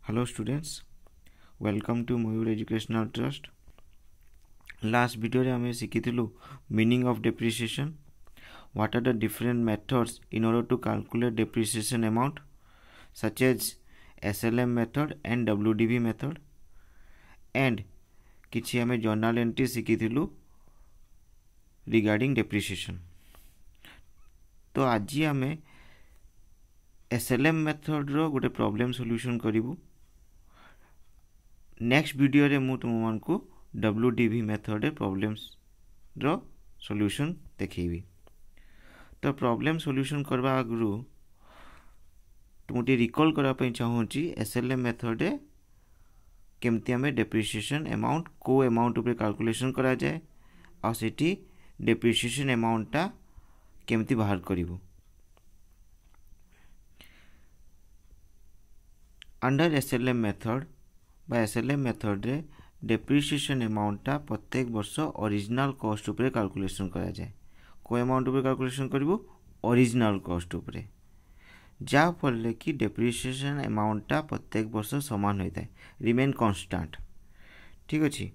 Hello students, welcome to Mayur Educational Trust. Last video रे हमें सीखिथिलु meaning of depreciation. What are the different methods in order to calculate depreciation amount, such as SLM method and WDV method. And किछि हमें journal entry सीखिथिलु regarding depreciation. तो आज हमें SLM method रो गोटे problem solution करिवु. Next video रे मु तुम को WDV मेथड रे प्रॉब्लम्स रो सॉल्यूशन देखैबी. तो प्रॉब्लम सॉल्यूशन करबा आगु तुमटी रिकॉल करा पई चाहूची SLM मेथड रे केमती हमें डेप्रिसिएशन अमाउंट को अमाउंट ऊपर कैलकुलेशन करा जाए आ सेठी डेप्रिसिएशन अमाउंट ता केमती बाहर करिवो. Under SLM method by SLM method रे डेप्रिसिएशन अमाउंट ता प्रत्येक वर्ष ओरिजिनल कॉस्ट ऊपर कैलकुलेशन करा जाए. को अमाउंट ऊपर कैलकुलेशन करिवो ओरिजिनल कॉस्ट ऊपर, जा फल कि डेप्रिसिएशन अमाउंट ता प्रत्येक वर्ष समान होता है, रिमेन कांस्टेंट. ठीक अछि.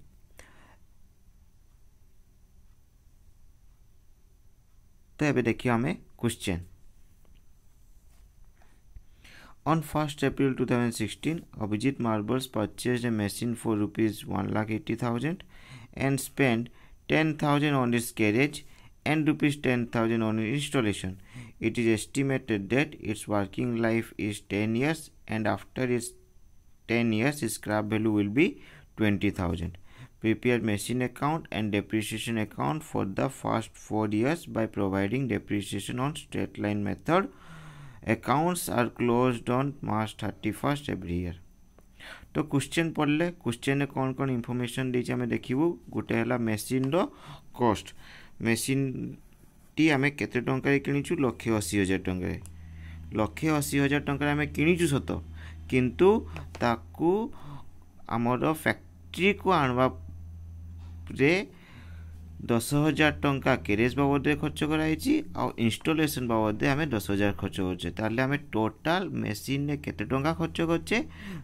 तो एबे देखियो हमें question. On 1st April 2016, Abhijit Marbles purchased a machine for rupees 1,80,000 and spent 10,000 on its carriage and rupees 10,000 on its installation. It is estimated that its working life is 10 years and after its 10 years, its scrap value will be 20,000. Prepare machine account and depreciation account for the first 4 years by providing depreciation on straight line method. Accounts are closed on March 31st every year. तो question पढ़ले question ने कौन कौन information देछि हमें देखिबु. गोटे हला machine रो cost. Machine T हमें केते टंका रे किनिछु 1,80,000 टंका रे. 1,80,000 टंका रे हमें किनिछु सत, किंतु ताकू हमर फैक्ट्री को आनवा रे 10,000 टंका कैरेज बाबद खर्च कराई आ इंस्टॉलेशन बाबद हमें 10,000 खर्च करछे. ताले हमें टोटल मशीन ने केते टंका खर्च करछे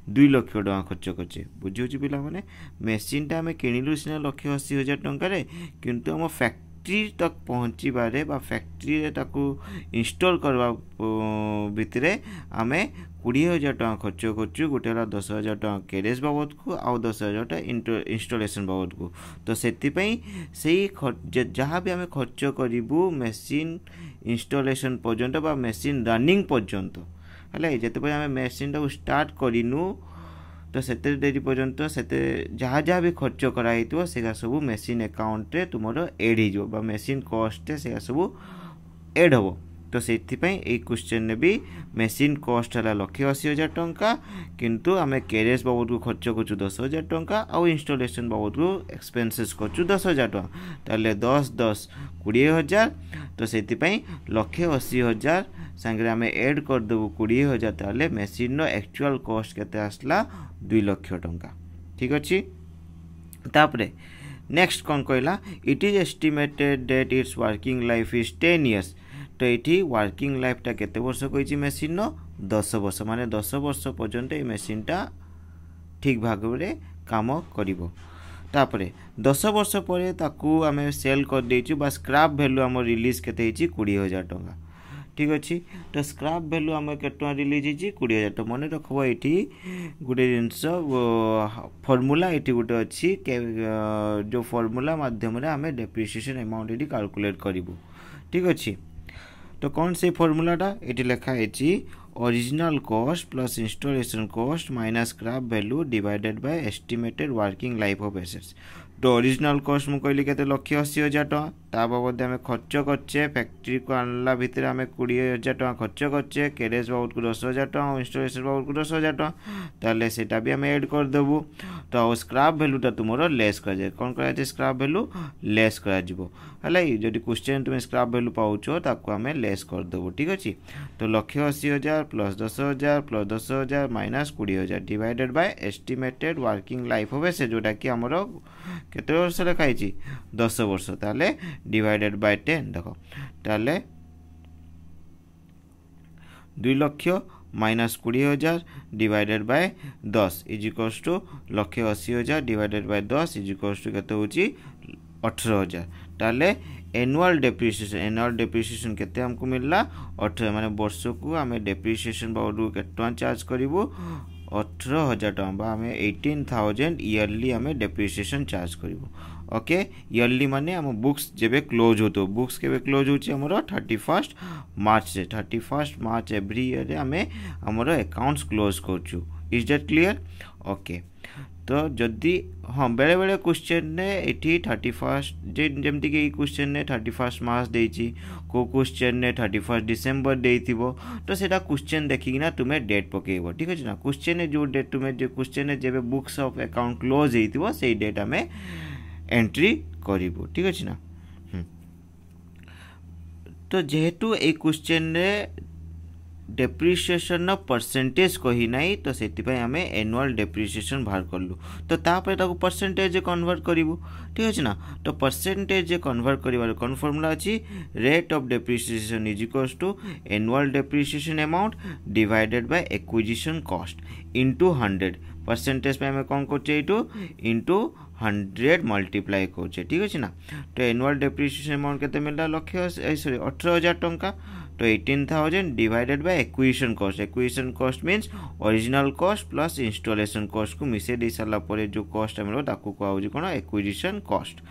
2 लाख टंका खर्च करछे. बुझिउछि पिला माने मशीन ता हमें किनिलु सिना 1,80,000 टंका रे, किंतु हम फैक्ट्री तक पहुंची बारे बा फैक्ट्री रे ताकू इंस्टॉल करबा भितरे हमें 20,000 टंका खर्च करछु. गोटे हला 10,000 टंका कैरेज बाबद को आ 10,000 टंका इंस्टॉलेशन बाबद को. तो सेति पई सेही जहाँ भी हमें खर्च करिबु मशीन इंस्टॉलेशन पर्यंत बा मशीन रनिंग पर्यंत हला जेते पय हमें मशीन ता स्टार्ट करिनु तो सेते देरी पर्यंत सेते जहाँ जहाँ भी खर्च कराइतो सेगा सब मशीन अकाउंट रे तुमरो ऐड ही जो बा मशीन कॉस्ट रे सेगा सब ऐड हो. तो सेथिपाई ए क्वेश्चन ने भी मशीन कॉस्ट हला 1,80,000 टंका, किंतु हमें कैरेज बाबद को खर्च करछु 10,000 टंका आ इंस्टॉलेशन बाबद को एक्सपेंसेस करछु 10,000 टंका. ताले 10 10 20,000. तो सेथिपाई 1,80,000 संगे हमें ऐड कर देबु 20,000. ताले मशीन नो एक्चुअल कॉस्ट केते आसला 2 लाख टंका. ठीक अछि. तापरे नेक्स्ट कोन कहला, it is estimated that it's working life is 10 years. तो ये वर्किंग लाइफ टा केते वर्ष कही मशीन नो 10 वर्ष, माने 10 वर्ष पर्यंत ये मशीन टा ठीक भाग में काम करिवो. तापरे 10 वर्ष पर ताकू आमे सेल कर देछु बा स्क्रैप वैल्यू हम रिलीज केते हिची 20,000 टंका. ठीक अछि. तो स्क्रैप वैल्यू हम केतना रिलीज हिची 20,000 टंका. मने रखबो एठी गुटे जिंस फार्मूला एठी गुटे अछि जो फार्मूला माध्यम रे हमें डेप्रिसिएशन अमाउंट एठी कैलकुलेट करिवो. ठीक अछि. तो कौन से फॉर्मूलाटा ये लिखा है original cost plus installation cost minus scrap value divided by estimated working life of assets. तो ओरिजिनल कॉस्ट मु कहली केते 1,80,000 टंका. ता बाबद हमें खर्च करछे फैक्ट्री को आनला भितर हमें 20,000 टंका खर्च करछे. कैरेज बाबद को 10,000 टंका, इंस्टॉलेशन बाबद को 10,000 टंका. ताले सेटा भी हमें ऐड कर देबु. तो स्क्रैप वैल्यूटा तुमरो लेस कर जाए. कोन करा जाए स्क्रैप वैल्यू लेस करा जिवो. हला जदि क्वेश्चन तुम स्क्रैप वैल्यू पाउछो ताको हमें लेस कर देबो. ठीक अछि. तो 1,80,000 plus 10,000 plus 10,000 minus 20,000 divided bye estimated working life of asset जोटा कि हमरो केते वर्ष लिखाई 10 वर्ष. ताले डिवाइडेड बाय 10 देखो ताले 2 lakh minus 20,000 divided by 10 is equals to 1,80,000 divided by 10 is equals to केते होची 18,000 ताले एनुअल डेप्रिसिएशन केते हमको मिलला 18 माने वर्ष को आमे डेप्रिसिएशन बाउडू केते चार्ज करिवो 18,000 टका आमे 18,000 ईयरली आमे डेप्रिसिएशन चार्ज करिवो ओके ईयरली माने हम बुक्स जेबे क्लोज होतो बुक्स केबे क्लोज होची हमरो 31 मार्च से 31 मार्च एवरी ईयर रे हमें हमरो अकाउंट्स क्लोज करछु इज दैट क्लियर ओके तो जदि हाँ बेले बेले क्वेश्चन ने एठी 31 जेमति के क्वेश्चन ने 31 मार्च देछि को क्वेश्चन ने 31 डिसेंबर देथिबो तो सेटा क्वेश्चन देखि ना तुमे डेट पकेइबो ठीक अछि ना क्वेश्चन ने जो डेट तुमे जो क्वेश्चन ने जेबे बुक्स ऑफ अकाउंट क्लोज हेतिबो सेही डेट हमें एंट्री करिबो ठीक अछि ना तो जेहेतु ए क्वेश्चन ने डेप्रिसिएशन परसेंटेज कही नाही तो सेति पय हमें एनुअल डेप्रिसिएशन बाहर करलु तो तापर ताको परसेंटेज कन्वर्ट करिवो ठीक अछि ना तो परसेंटेज कन्वर्ट करिवार कोन फार्मूला अछि rate of depreciation is equals to annual depreciation amount divided by acquisition cost into 100 percentage पे हमें कोन करछे इटू इनटू 100 मल्टीप्लाई करछे ठीक अछि ना तो एनुअल डेप्रिसिएशन अमाउंट केते मिलला लक्ष्य सॉरी 18,000 टंका तो 18,000 divided by acquisition cost means original cost plus installation cost को मिसे दे साला परे जो कॉस्ट हमरो ताको को आउजी कोन एक्विजिशन कॉस्ट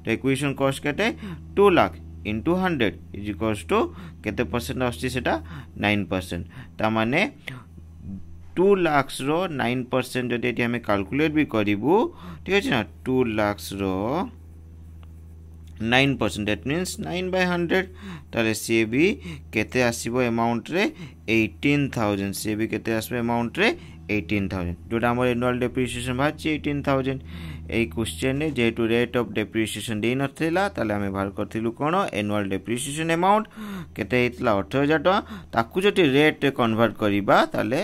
तो एक्विजिशन कॉस्ट केते 2 lakh into 100 is equals to केते परसेंट आछि सेटा 9% ता माने 2 लाख रो 9% जदि एटी हमें कैलकुलेट भी करिवु ठीक अछि ना 2 लाख रो 9% that means 9/100 ताले से भी केते आसीबो अमाउंट रे 18,000 से भी केते आसीबो अमाउंट रे 18,000 जोटा हमर एनुअल डेप्रिसिएशन बाछि 18,000 ए क्वेश्चन ने जेटू रेट ऑफ डेप्रिसिएशन दे नथिला ताले हमें बाहर करथिलु कोन एनुअल डेप्रिसिएशन अमाउंट केते हेतला 18,000 टका ताकू जति रेट कन्वर्ट करिबा ताले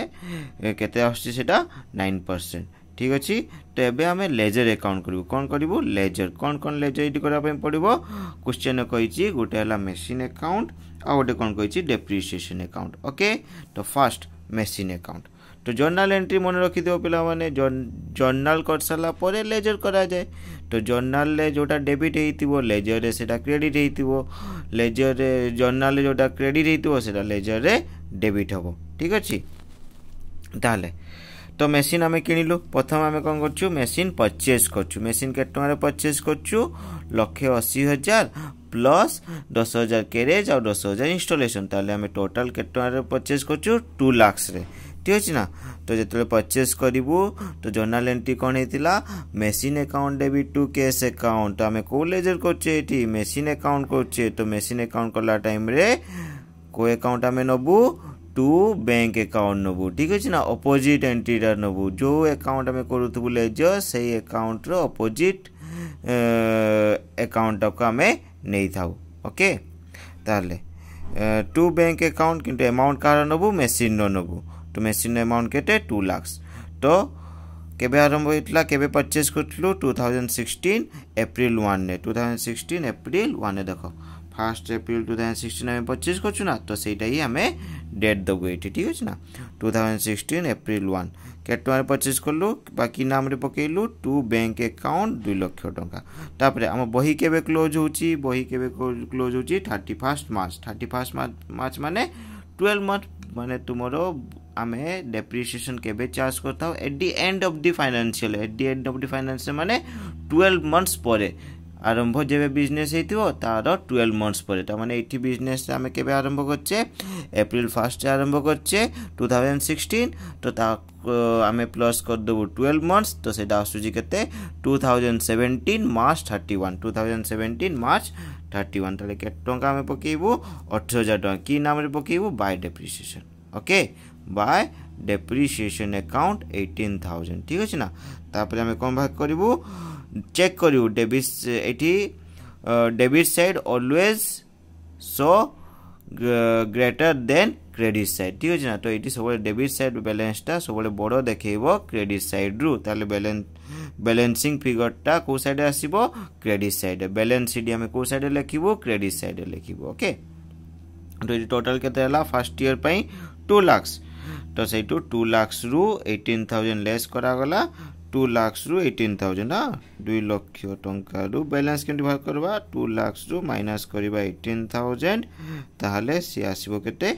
केते आछि सेटा 9% ठीक अछि तो एबे हमें लेजर अकाउंट करिवो कोन करिवो लेजर कोन लेजर इडी करा पे पड़िबो क्वेश्चन कहिछि गोटे हला मशीन अकाउंट आ गोटे कोन कहिछि डेप्रिसिएशन अकाउंट ओके तो फर्स्ट मशीन अकाउंट तो जर्नल एंट्री मन रखि दियो पिला माने जर्नल कर सला परे लेजर करा जाय तो जर्नल ले जोटा डेबिट हेतिबो लेजर रे सेटा क्रेडिट हेतिबो लेजर रे जर्नल ले जोटा क्रेडिट हेतिबो सेटा लेजर रे डेबिट हबो ठीक अछि ताले तो मशीन हमें किनिलु प्रथम हमें कोन करछु मशीन परचेज करछु मशीन के टका रे परचेज करछु 1,80,000 प्लस 10,000 कैरेज और 10,000 इंस्टॉलेशन ताले हमें टोटल के टका रे परचेज करछु 2 लाख रे ठीक अछि ना तो जेतले परचेज करिवु तो जर्नल एंट्री कोन हेतिला machine account debit to cash account हमें को लेजर करछे एठी मशीन अकाउंट करछे तो मशीन अकाउंट करला टाइम रे को अकाउंट हमें नबु टू बैंक अकाउंट नबु ठीक अछि ना ऑपोजिट एंट्री रा नबु जो अकाउंट हमें करूथबु लेजर सही अकाउंट रो ऑपोजिट अकाउंट का हमें नै थाउ ओके ताले टू बैंक अकाउंट किंतु अमाउंट का नबु मशीन नो नबु तो मशीन अमाउंट केटे 2 लाख तो केबे आरंभ होइतला केबे परचेज करथलु 2016 अप्रैल 1 ने 2016 अप्रैल 1 ने देखो 1 अप्रैल 2016 में परचेज करछु ना तो सेटा ही हमें डेट दबो एठी ठीक अछि ना 2016 अप्रैल 1 केटवा परचेज करलु बाकी नाम रे पकेलु टू बैंक अकाउंट 2 लाख टका तापरे हम बही केबे क्लोज होची बही केबे क्लोज होची 31 मार्च माने 12 मंथ माने तुमरो हमें डेप्रिसिएशन केबे चार्ज करता हो at the end of the financial माने 12 मंथ्स परे आरंभ जेबे बिजनेस हेतिबो तार 12 मंथ्स परे ता माने एठी बिजनेस हमें केबे आरंभ करछे अप्रैल 1 आरंभ करछे 2016 तो ता हमें प्लस कर देबो 12 मंथ्स तो सेटा आसुजी केते 2017 मार्च 31 ताले के टंका हमें पकेइबो 18,000 टंका की नाम रे पकेइबो by depreciation okay by depreciation account 18,000 ठीक अछि ना तापर हमें कोन भाग करिवो चेक करिवो डेबिट एठी debit side always so greater than credit side ठीक अछि ना तो एठी सब डेबिट साइड बैलेंस ता सब बड़ देखेइबो क्रेडिट साइड रु ताले बैलेंसिंग फिगर ता को साइड आसीबो क्रेडिट साइड बैलेंस शीट हमें को साइड लिखिबो क्रेडिट साइड लिखिबो ओके तो टोटल केते हला फर्स्ट ईयर पई 2 लाख तो से 2 लाख रु 18,000 लेस करागला 2 लाख रु 18,000 हाँ 2 लाख टंका रु बैलेंस केमती बाहर करवा 2 लाख रु माइनस करवा 18,000 ताहले सी आसीबो केते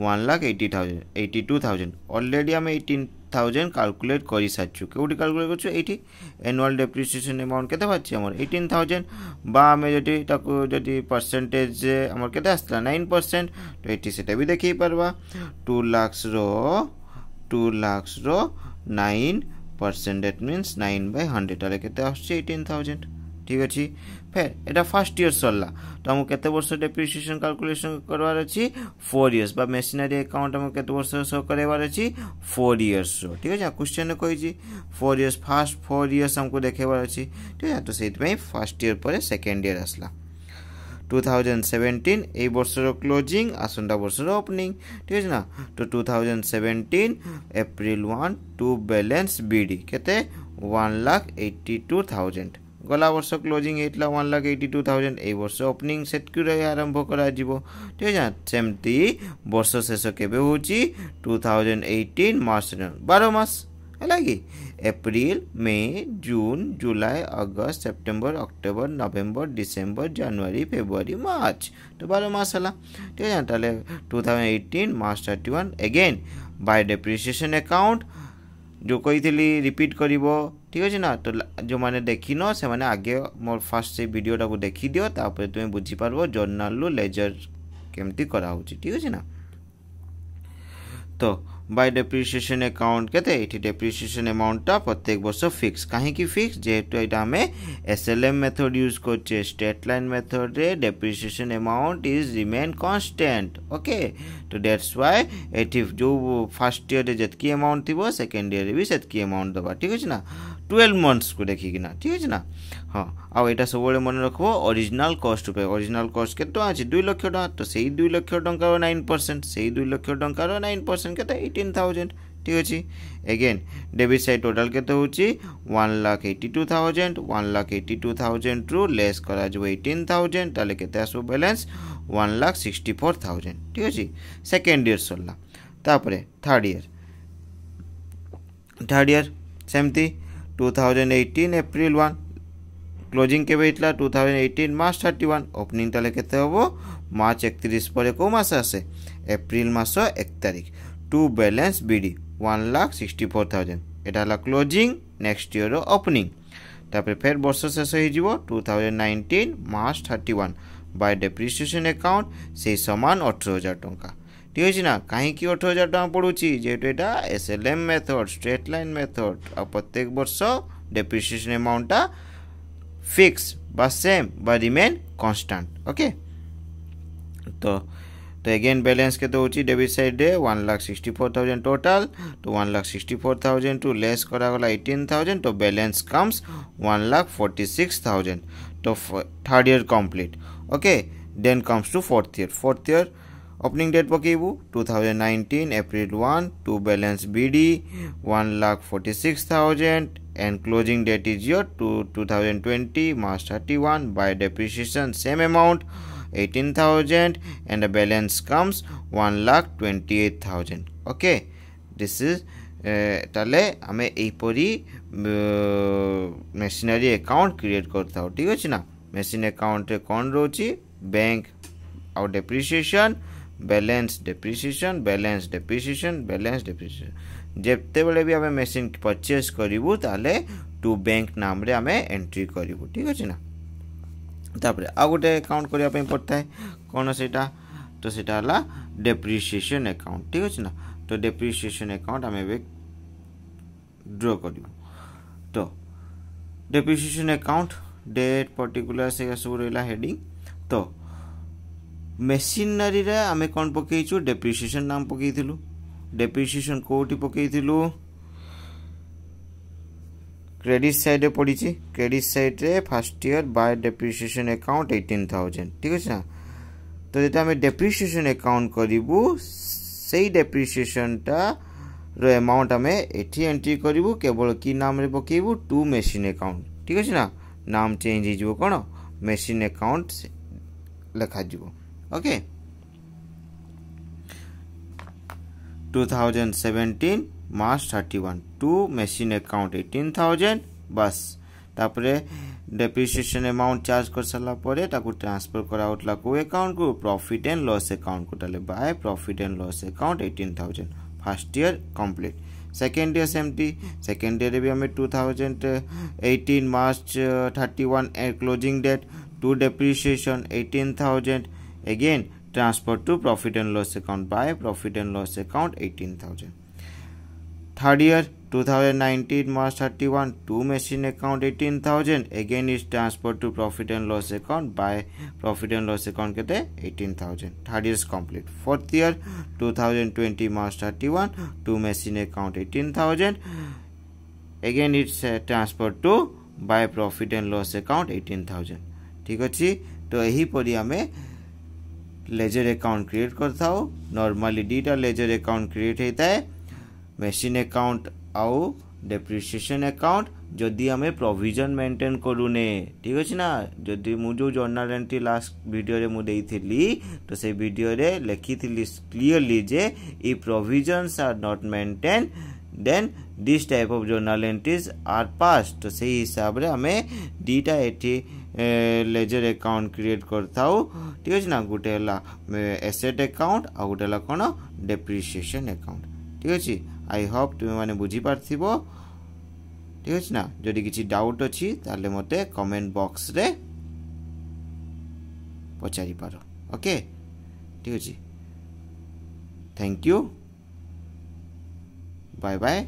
1,82,000 ऑलरेडी हम 18,000 कैलकुलेट करि साचु केउडी कैलकुलेट करछु एठी एनुअल डेप्रिसिएशन अमाउंट केते बाछि हमर 18,000 बा हमें जदि ताको जदि परसेंटेज हमर केते आस्ला 9% तो एठी सेटा भी देखि परबा 2 लाख रो 9% दैट मीन्स 9/100 ताले केते आछि 18,000 ठीक अछि फिर एटा फर्स्ट ईयर सरला तो हम केते वर्ष डेप्रिसिएशन कैलकुलेशन करवार अछि 4 इयर्स बा मेशिनरी अकाउंट हम केते वर्ष शो करवार अछि 4 इयर्स ठीक अछि क्वेश्चन ने कहि छी 4 इयर्स फर्स्ट 4 इयर्स हमको देखेबार अछि ठीक है तो सेति पई फर्स्ट ईयर पर सेकंड ईयर आसला 2017 ए वर्षर क्लोजिंग आसंदा वर्षर ओपनिंग ठीक है ना तो 2017 अप्रैल 1 टू बैलेंस बीडी केते 1,82,000 गला वर्ष क्लोजिंग हेतला 1,82,000 ए वर्ष ओपनिंग सेट करे आरंभ करा जिवो ठीक है सेमती वर्ष शेष केबे होची 2018 मार्च 12 मास हैला कि अप्रैल मई जून जुलाई अगस्त सितंबर अक्टोबर नवंबर डिसेंबर जनवरी फरवरी मार्च तो 12 मास हला ठीक है ताले 2018 March 31 again bye depreciation account जो कही रिपीट करिवो ठीक अछि ना तो जो माने देखिनो से माने आगे मोर फर्स्ट से वीडियोटा को देखि दियो तापर तुमे बुझी पारबो जर्नल लो लेजर केमती करा होची ठीक अछि ना तो बाय डेप्रिसिएशन अकाउंट केते एठी डेप्रिसिएशन अमाउंट ता प्रत्येक वर्ष फिक्स काहे की फिक्स जेहेतु एटा हमें एसएलएम मेथड यूज करछे स्ट्रेट लाइन मेथड रे depreciation amount is remain constant okay तो दैट्स व्हाई एठी जो फर्स्ट ईयर रे जतकी अमाउंट थिबो सेकंड ईयर रे भी सेतकी अमाउंट दबा ठीक अछि ना 12 मंथ्स को देखि कि ना ठीक अछि ना हां आ एटा सब बळे मन रखबो ओरिजिनल कॉस्ट पे ओरिजिनल कॉस्ट केतो अछि 2 लाख टका तो सेही 2 लाख टका रो 9% सेही 2 लाख टका रो 9% केते 18,000 ठीक अछि अगेन डेबिट साइड टोटल केते होची 1,82,000 1,82,000 रु लेस करा जो 18,000 ताले केते आसो बैलेंस 1,64,000 ठीक अछि सेकंड ईयर सरला तापरे थर्ड ईयर सेमती 2018 अप्रैल 1 क्लोजिंग के बेतला 2018 मार्च 31 ओपनिंग ताले केते होबो मार्च 31 परे को मास आसे अप्रैल मास 1 तारिख टू बैलेंस बीडी 1,64,000 एटाला क्लोजिंग नेक्स्ट ईयर ओपनिंग तापर फिर वर्ष शेष हो जिवो 2019 मार्च 31 बाय डेप्रिसिएशन अकाउंट से समान 18,000 टंका ठीक अछि ना काहे की 18,000 टका पडुची जेतो एटा SLM method straight line method आ प्रत्येक वर्ष डेप्रिसिएशन अमाउंट ता फिक्स बा सेम बा रिमेन कांस्टेंट ओके तो अगेन बैलेंस के तो होची डेबिट साइड रे 1,64,000 टोटल तो 1,64,000 टू लेस करा गला 18,000 तो बैलेंस कम्स 1,46,000 तो third year complete okay then comes to fourth year opening date पकेबू 2019 April 1 to balance BD 1,46,000 and closing date is your 2020 March 31 by depreciation same amount 18,000 and the balance comes 1,28,000 okay this is ताले हमें एपरी machinery account create करता हो ठीक अछि ना machine account रे कोन रोची bank और डेप्रिसिएशन बैलेंस डेप्रिसिएशन जेते बेले भी हमें मशीन परचेस करिवु ताले टू बैंक नाम रे हमें एंट्री करिवु ठीक अछि ना तापर आ गोटे अकाउंट करिया पे पड़ता है कोन सेटा तो सेटा हला डेप्रिसिएशन अकाउंट ठीक अछि ना तो डेप्रिसिएशन अकाउंट हमें बे ड्रॉ करिवु तो डेप्रिसिएशन अकाउंट डेट पर्टिकुलर से सब रहला हेडिंग तो मेशिनरी रे हमें कोन पकेइछु डेप्रिसिएशन नाम पकेइथिलु डेप्रिसिएशन कोटी पकेइथिलु क्रेडिट साइड रे पडिछि क्रेडिट साइड रे first year by depreciation account 18,000 ठीक अछि ना तो जेटा हमें डेप्रिसिएशन अकाउंट करिवु सेही डेप्रिसिएशन ता रो अमाउंट हमें एठी एंट्री करिवु केवल की नाम रे पकेइबु टू मेशिन अकाउंट ठीक अछि ना नाम चेंज हि जिवो कोन मेशिन अकाउंट लिखा जिवो okay 2017 March 31 to machine account 18,000 बस तापरे डेप्रिसिएशन अमाउंट चार्ज कर सारा परे ताकू ट्रांसफर करा उठला को अकाउंट को प्रॉफिट एंड लॉस अकाउंट को ताले by profit and loss account 18,000 first year complete second year सेमती सेकेंड ईयर भी हमें 2018 March 31 closing date to depreciation 18,000 again transfer to profit and loss account by profit and loss account 18,000 third year 2019 March 31 to machine account 18,000 again is transferred to profit and loss account by profit and loss account kete 18,000 third year is complete fourth year 2020 March 31 to machine account 18,000 again it's transferred to by profit and loss account 18,000 ठीक अछि तो यही परी हमें ledger account create करता हो normally डीटा ledger account create होता है मेसीन अकाउंट आउ डेप्रिसिएशन अकाउंट जदि आमे प्रोविजन मेंटेन करूने ठीक अछि ना जदि मु जो जर्नल एंट्री लास्ट वीडियो रे मु देइथिली तो से वीडियो रे लिखिथिली क्लियरली जे ई provisions are not maintain then this type of journal entries are pass तो से हिसाब रे हमें डीटा एठी लेजर अकाउंट क्रिएट करथाउ ठीक अछि ना गुटे हला एसेट अकाउंट आ गुटे हला कोन डेप्रिसिएशन अकाउंट ठीक अछि आई होप तुम माने बुझी पारथिबो ठीक अछि ना जदि किछि डाउट अछि ताले मते कमेंट बॉक्स रे पचारि पारो ओके ठीक अछि थैंक यू बाय बाय